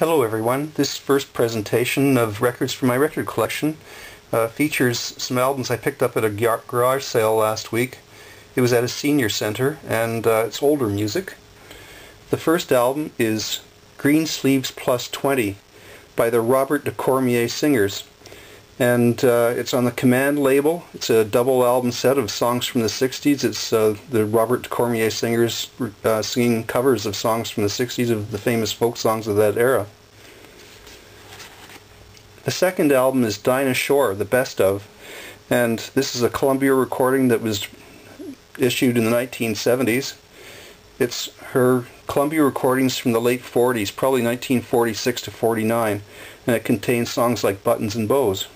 Hello everyone. This first presentation of records from my record collection features some albums I picked up at a garage sale last week. It was at a senior center and it's older music. The first album is Greensleeves Plus 20 by the Robert de Cormier Singers, and it's on the Command label. It's a double album set of songs from the 60s. It's the Robert de Cormier Singers singing covers of songs from the 60s of the famous folk songs of that era. The second album is Dinah Shore, the best of, and this is a Columbia recording that was issued in the 1970s. It's her Columbia recordings from the late 40s, probably 1946 to 49, and it contains songs like Buttons and Bows.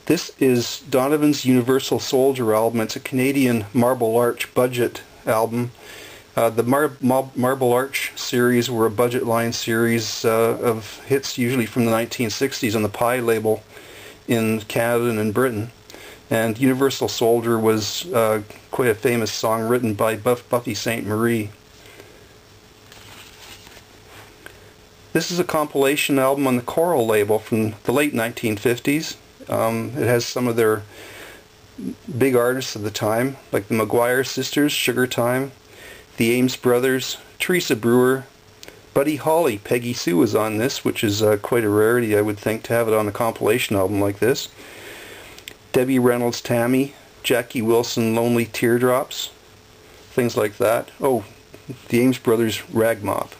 This is Donovan's Universal Soldier album. It's a Canadian Marble Arch budget album. The Marble Arch series were a budget line series of hits usually from the 1960s on the Pie label in Canada and in Britain. And Universal Soldier was quite a famous song written by Buffy St. Marie. This is a compilation album on the Coral label from the late 1950s. It has some of their big artists of the time, like the Maguire Sisters, Sugar Time, the Ames Brothers, Teresa Brewer, Buddy Holly. Peggy Sue was on this, which is quite a rarity, I would think, to have it on a compilation album like this. Debbie Reynolds Tammy, Jackie Wilson Lonely Teardrops, things like that. Oh, the Ames Brothers Rag Mop.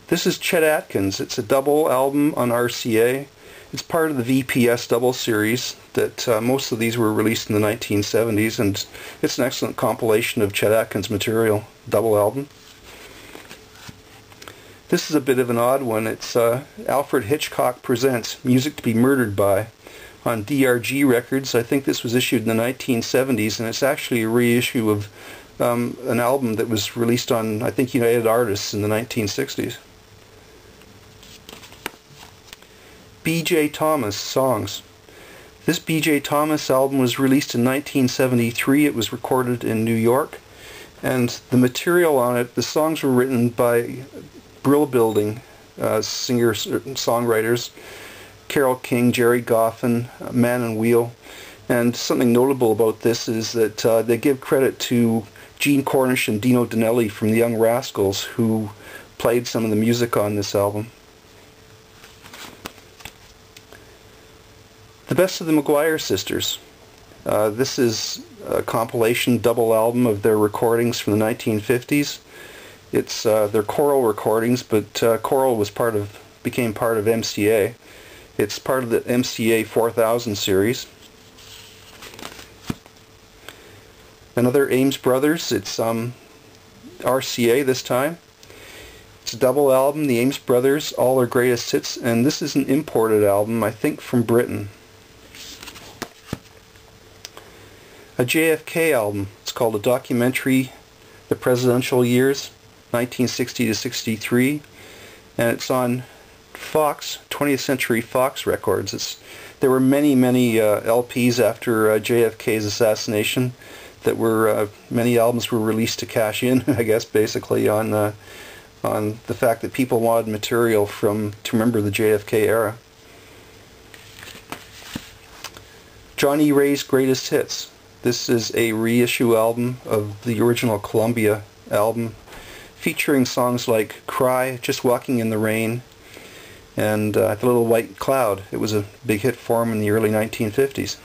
This is Chet Atkins. It's a double album on RCA. It's part of the VPS double series that most of these were released in the 1970s, and it's an excellent compilation of Chet Atkins material, double album. This is a bit of an odd one. It's Alfred Hitchcock Presents Music to be Murdered By on DRG Records. I think this was issued in the 1970s, and it's actually a reissue of an album that was released on, I think, United Artists in the 1960s. B.J. Thomas Songs. This B.J. Thomas album was released in 1973. It was recorded in New York, and the material on it, the songs were written by Brill Building singer-songwriters, Carole King, Jerry Goffin, Man and Wheel. And something notable about this is that they give credit to Gene Cornish and Dino Danelli from the Young Rascals, who played some of the music on this album. The Best of the Maguire Sisters. This is a compilation double album of their recordings from the 1950s. It's their choral recordings, but choral was became part of MCA. It's part of the MCA 4000 series. Another Ames Brothers. It's RCA this time. It's a double album, the Ames Brothers, all their greatest hits, and this is an imported album, I think from Britain. A JFK album. It's called A Documentary, The Presidential Years, 1960 to 63, and it's on Fox, 20th Century Fox Records. There were many LPs after JFK's assassination that were, many albums were released to cash in, I guess, basically on the fact that people wanted material to remember the JFK era. Johnny Ray's Greatest Hits. This is a reissue album of the original Columbia album, featuring songs like Cry, Just Walking in the Rain, and The Little White Cloud. It was a big hit for him in the early 1950s.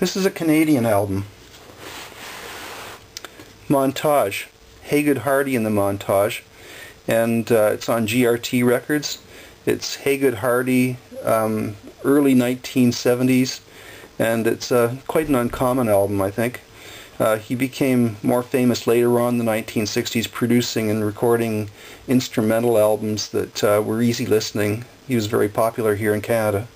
This is a Canadian album. Montage. Haygood Hardy and the Montage, and it's on GRT Records. It's Haygood Hardy, early 1970s, and it's quite an uncommon album, I think. He became more famous later on in the 1960s, producing and recording instrumental albums that were easy listening. He was very popular here in Canada.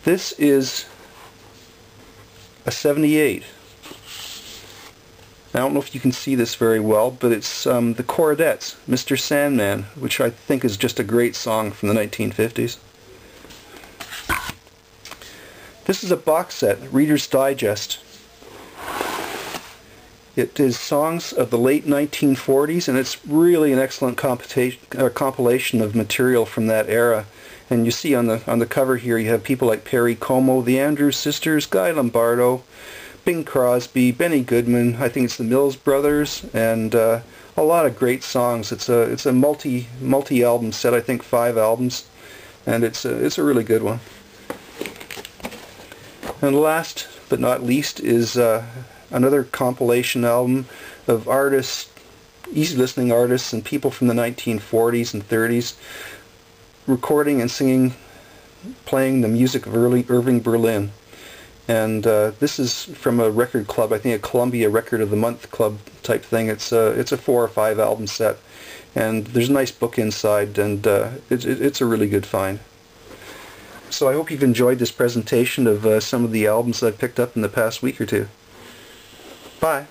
This is a 78. I don't know if you can see this very well, but it's the Chordettes, Mr. Sandman, which I think is just a great song from the 1950s. This is a box set, Reader's Digest. It is songs of the late 1940s, and it's really an excellent compilation of material from that era. And you see on the cover here, you have people like Perry Como, the Andrews Sisters, Guy Lombardo, Bing Crosby, Benny Goodman, I think it's the Mills Brothers, and a lot of great songs. It's a multi-album set, I think 5 albums, and it's a really good one. And last but not least is another compilation album of artists, easy listening artists and people from the 1940s and 30s, recording and singing, playing the music of early Irving Berlin. And this is from a record club, I think a Columbia Record of the Month club type thing. It's a 4 or 5 album set, and there's a nice book inside, and it's a really good find. So I hope you've enjoyed this presentation of some of the albums I've picked up in the past week or two. Bye.